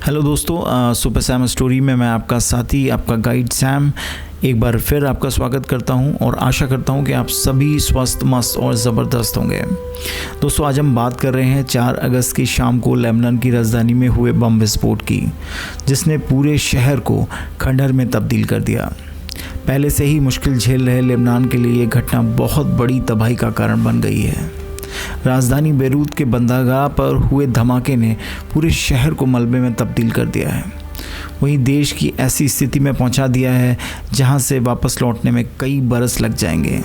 Hello दोस्तों, super Sam story में मैं आपका साथी, आपका गाइड सैम एक बार फिर आपका स्वागत करता हूं और आशा करता हूं कि आप सभी स्वस्थ, मस्त और ज़बरदस्त होंगे। दोस्तों, आज हम बात कर रहे हैं 4 अगस्त की शाम को लेबनान की राजधानी में हुए बम विस्फोट की, जिसने पूरे शहर को खंडहर में तब्दील कर दिया। पहले से ही मुश्किल झेल रहे लेबनान के लिए ये घटना बहुत बड़ी तबाही का कारण बन गई है। राजधानी बेरूत के बंदरगाह पर हुए धमाके ने पूरे शहर को मलबे में तब्दील कर दिया है। वहीं देश की ऐसी स्थिति में पहुंचा दिया है जहां से वापस लौटने में कई बरस लग जाएंगे।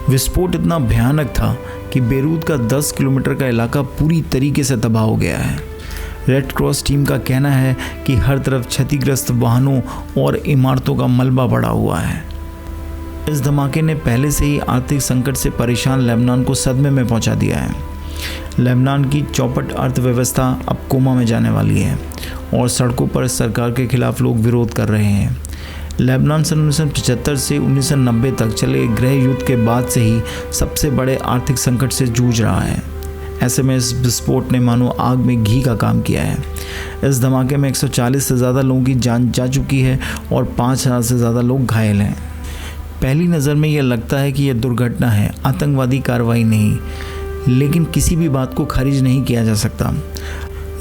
विस्फोट इतना भयानक था कि बेरूत का 10 किलोमीटर का इलाका पूरी तरीके से तबाह हो गया है। रेड क्रॉस टीम का कहना है कि हर तरफ क्षतिग्रस्त वाहनों और इमारतों का मलबा पड़ा हुआ है। इस धमाके ने पहले से ही आर्थिक संकट से परेशान लेबनान को सदमे में पहुंचा दिया है। लेबनान की चौपट अर्थव्यवस्था अब कोमा में जाने वाली है और सड़कों पर सरकार के खिलाफ लोग विरोध कर रहे हैं। लेबनान सन 1975 से 1990 तक चले गृह युद्ध के बाद से ही सबसे बड़े आर्थिक संकट से जूझ रहा है। ऐसे में इस विस्फोट ने मानो आग में घी का काम किया है। इस धमाके में 140 से ज़्यादा लोगों की जान जा चुकी है और 5000 से ज़्यादा लोग घायल हैं। पहली नज़र में यह लगता है कि यह दुर्घटना है, आतंकवादी कार्रवाई नहीं, लेकिन किसी भी बात को खारिज नहीं किया जा सकता।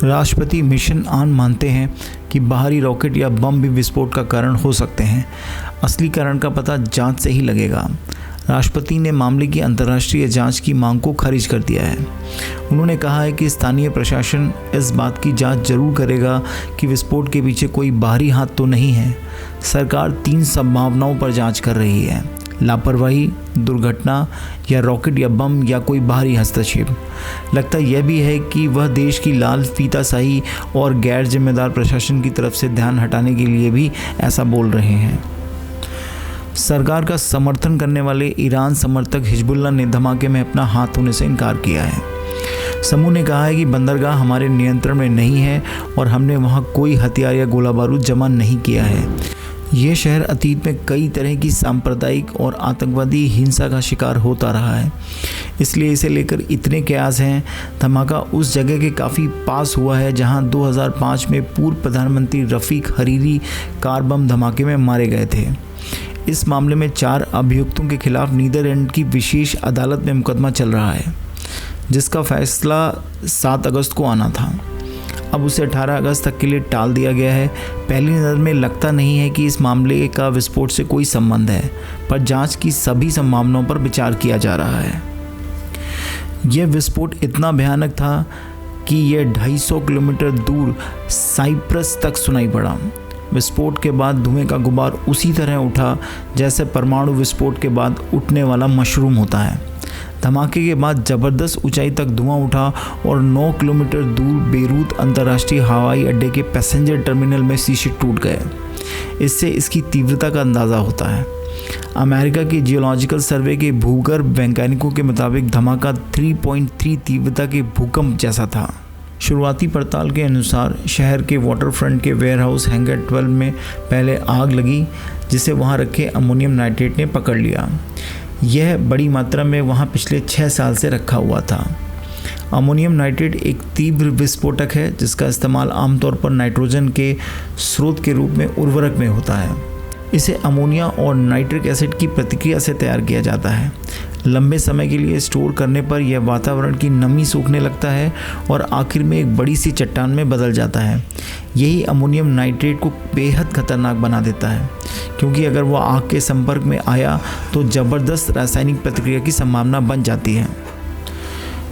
राष्ट्रपति मिशन ऑन मानते हैं कि बाहरी रॉकेट या बम भी विस्फोट का कारण हो सकते हैं। असली कारण का पता जांच से ही लगेगा। राष्ट्रपति ने मामले की अंतर्राष्ट्रीय जांच की मांग को खारिज कर दिया है। उन्होंने कहा है कि स्थानीय प्रशासन इस बात की जांच जरूर करेगा कि विस्फोट के पीछे कोई बाहरी हाथ तो नहीं है। सरकार 3 संभावनाओं पर जांच कर रही है: लापरवाही, दुर्घटना या रॉकेट या बम या कोई बाहरी हस्तक्षेप। लगता यह भी है कि वह देश की लाल फीताशाही और गैर जिम्मेदार प्रशासन की तरफ से ध्यान हटाने के लिए भी ऐसा बोल रहे हैं। सरकार का समर्थन करने वाले ईरान समर्थक हिजबुल्लाह ने धमाके में अपना हाथ होने से इनकार किया है। समूह ने कहा है कि बंदरगाह हमारे नियंत्रण में नहीं है और हमने वहां कोई हथियार या गोला बारूद जमा नहीं किया है। यह शहर अतीत में कई तरह की सांप्रदायिक और आतंकवादी हिंसा का शिकार होता रहा है, इसलिए इसे लेकर इतने कयास हैं। धमाका उस जगह के काफ़ी पास हुआ है जहां 2005 में पूर्व प्रधानमंत्री रफ़ीक हरीरी कार बम धमाके में मारे गए थे। इस मामले में 4 अभियुक्तों के खिलाफ नीदरलैंड की विशेष अदालत में मुकदमा चल रहा है, जिसका फैसला 7 अगस्त को आना था। अब उसे 18 अगस्त तक के लिए टाल दिया गया है। पहली नज़र में लगता नहीं है कि इस मामले का विस्फोट से कोई संबंध है, पर जांच की सभी संभावनाओं पर विचार किया जा रहा है। यह विस्फोट इतना भयानक था कि यह 250 किलोमीटर दूर साइप्रस तक सुनाई पड़ा। विस्फोट के बाद धुएं का गुबार उसी तरह उठा जैसे परमाणु विस्फोट के बाद उठने वाला मशरूम होता है। धमाके के बाद ज़बरदस्त ऊंचाई तक धुआं उठा और 9 किलोमीटर दूर बेरूत अंतर्राष्ट्रीय हवाई अड्डे के पैसेंजर टर्मिनल में शीशे टूट गए। इससे इसकी तीव्रता का अंदाज़ा होता है। अमेरिका के जियोलॉजिकल सर्वे के भूगर्भ वैज्ञानिकों के मुताबिक धमाका 3.3 तीव्रता के भूकंप जैसा था। शुरुआती पड़ताल के अनुसार शहर के वाटर फ्रंट के वेयरहाउस हैंगर 12 में पहले आग लगी, जिसे वहां रखे अमोनियम नाइट्रेट ने पकड़ लिया। यह बड़ी मात्रा में वहां पिछले 6 साल से रखा हुआ था। अमोनियम नाइट्रेट एक तीव्र विस्फोटक है जिसका इस्तेमाल आमतौर पर नाइट्रोजन के स्रोत के रूप में उर्वरक में होता है। इसे अमोनिया और नाइट्रिक एसिड की प्रतिक्रिया से तैयार किया जाता है। लंबे समय के लिए स्टोर करने पर यह वातावरण की नमी सोखने लगता है और आखिर में एक बड़ी सी चट्टान में बदल जाता है। यही अमोनियम नाइट्रेट को बेहद खतरनाक बना देता है, क्योंकि अगर वह आग के संपर्क में आया तो ज़बरदस्त रासायनिक प्रतिक्रिया की संभावना बन जाती है।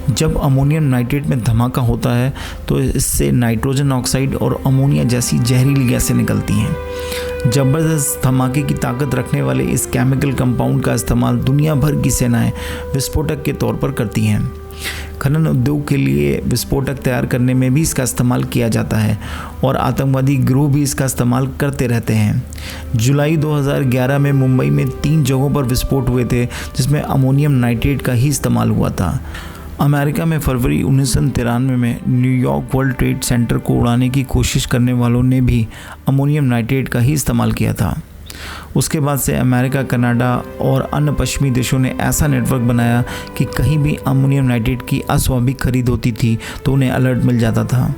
जब अमोनियम नाइट्रेट में धमाका होता है तो इससे नाइट्रोजन ऑक्साइड और अमोनिया जैसी जहरीली गैसें निकलती हैं। ज़बरदस्त धमाके की ताकत रखने वाले इस केमिकल कंपाउंड का इस्तेमाल दुनिया भर की सेनाएं विस्फोटक के तौर पर करती हैं। खनन उद्योग के लिए विस्फोटक तैयार करने में भी इसका इस्तेमाल किया जाता है और आतंकवादी गिरोह भी इसका इस्तेमाल करते रहते हैं। जुलाई 2011 में मुंबई में 3 जगहों पर विस्फोट हुए थे जिसमें अमोनियम नाइट्रेट का ही इस्तेमाल हुआ था। अमेरिका में फरवरी 1993 में न्यूयॉर्क वर्ल्ड ट्रेड सेंटर को उड़ाने की कोशिश करने वालों ने भी अमोनियम नाइट्रेट का ही इस्तेमाल किया था। उसके बाद से अमेरिका, कनाडा और अन्य पश्चिमी देशों ने ऐसा नेटवर्क बनाया कि कहीं भी अमोनियम नाइट्रेट की अस्वाभाविक खरीद होती थी तो उन्हें अलर्ट मिल जाता था।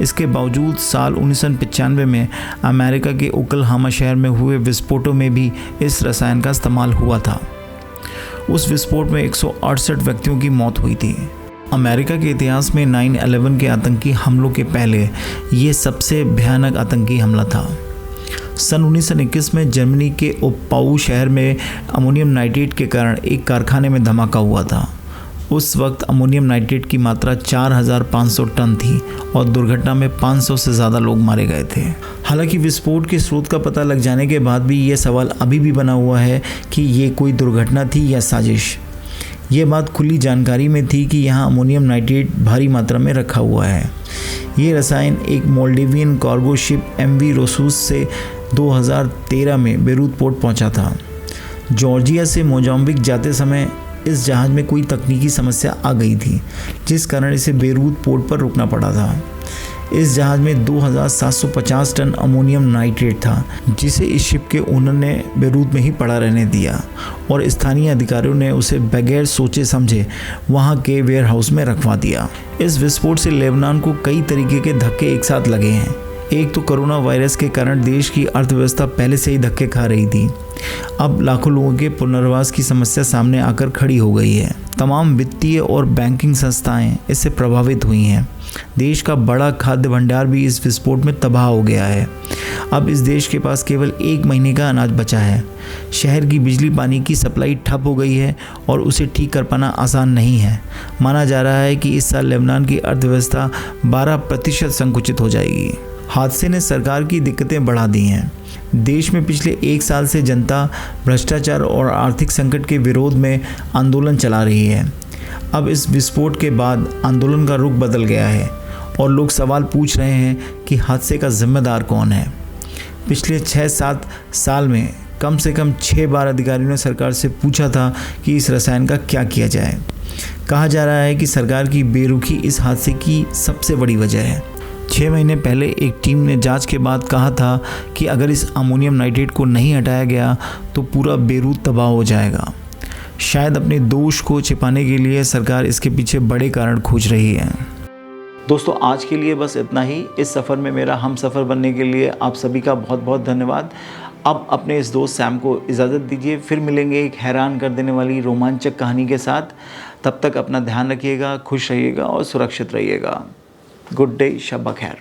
इसके बावजूद साल 1995 में अमेरिका के ओक्लाहोमा शहर में हुए विस्फोटों में भी इस रसायन का इस्तेमाल हुआ था। उस विस्फोट में 168 व्यक्तियों की मौत हुई थी। अमेरिका के इतिहास में 9/11 के आतंकी हमलों के पहले ये सबसे भयानक आतंकी हमला था। सन 1921 में जर्मनी के ओप्पाऊ शहर में अमोनियम नाइट्रेट के कारण एक कारखाने में धमाका हुआ था। उस वक्त अमोनियम नाइट्रेट की मात्रा 4,500 टन थी और दुर्घटना में 500 से ज़्यादा लोग मारे गए थे। हालांकि विस्फोट के स्रोत का पता लग जाने के बाद भी ये सवाल अभी भी बना हुआ है कि ये कोई दुर्घटना थी या साजिश। ये बात खुली जानकारी में थी कि यहाँ अमोनियम नाइट्रेट भारी मात्रा में रखा हुआ है। ये रसायन एक मोल्डेवियन कार्गो शिप MV रोसूस से 2013 में बेरूत पोर्ट पहुँचा था। जॉर्जिया से मोजाम्बिक जाते समय इस जहाज़ में कोई तकनीकी समस्या आ गई थी, जिस कारण इसे बेरूत पोर्ट पर रुकना पड़ा था। इस जहाज़ में 2,750 टन अमोनियम नाइट्रेट था, जिसे इस शिप के ओनर ने बेरूत में ही पड़ा रहने दिया और स्थानीय अधिकारियों ने उसे बगैर सोचे समझे वहां के वेयर हाउस में रखवा दिया। इस विस्फोट से लेबनान को कई तरीके के धक्के एक साथ लगे हैं। एक तो कोरोना वायरस के कारण देश की अर्थव्यवस्था पहले से ही धक्के खा रही थी। अब लाखों लोगों के पुनर्वास की समस्या सामने आकर खड़ी हो गई है। तमाम वित्तीय और बैंकिंग संस्थाएं इससे प्रभावित हुई हैं। देश का बड़ा खाद्य भंडार भी इस विस्फोट में तबाह हो गया है। अब इस देश के पास केवल 1 महीने का अनाज बचा है। शहर की बिजली पानी की सप्लाई ठप हो गई है और उसे ठीक कर पाना आसान नहीं है। माना जा रहा है कि इस साल लेबनान की अर्थव्यवस्था 12% संकुचित हो जाएगी। हादसे ने सरकार की दिक्कतें बढ़ा दी हैं। देश में पिछले 1 साल से जनता भ्रष्टाचार और आर्थिक संकट के विरोध में आंदोलन चला रही है। अब इस विस्फोट के बाद आंदोलन का रुख बदल गया है और लोग सवाल पूछ रहे हैं कि हादसे का जिम्मेदार कौन है। पिछले 6-7 साल में कम से कम 6 बार अधिकारियों ने सरकार से पूछा था कि इस रसायन का क्या किया जाए। कहा जा रहा है कि सरकार की बेरुखी इस हादसे की सबसे बड़ी वजह है। 6 महीने पहले एक टीम ने जांच के बाद कहा था कि अगर इस अमोनियम नाइट्रेट को नहीं हटाया गया तो पूरा बेरूत तबाह हो जाएगा। शायद अपने दोष को छिपाने के लिए सरकार इसके पीछे बड़े कारण खोज रही है। दोस्तों, आज के लिए बस इतना ही। इस सफ़र में मेरा हम सफ़र बनने के लिए आप सभी का बहुत बहुत धन्यवाद। अब अपने इस दोस्त सैम को इजाज़त दीजिए। फिर मिलेंगे एक हैरान कर देने वाली रोमांचक कहानी के साथ। तब तक अपना ध्यान रखिएगा, खुश रहिएगा और सुरक्षित रहिएगा। गुड डे, शब बखैर।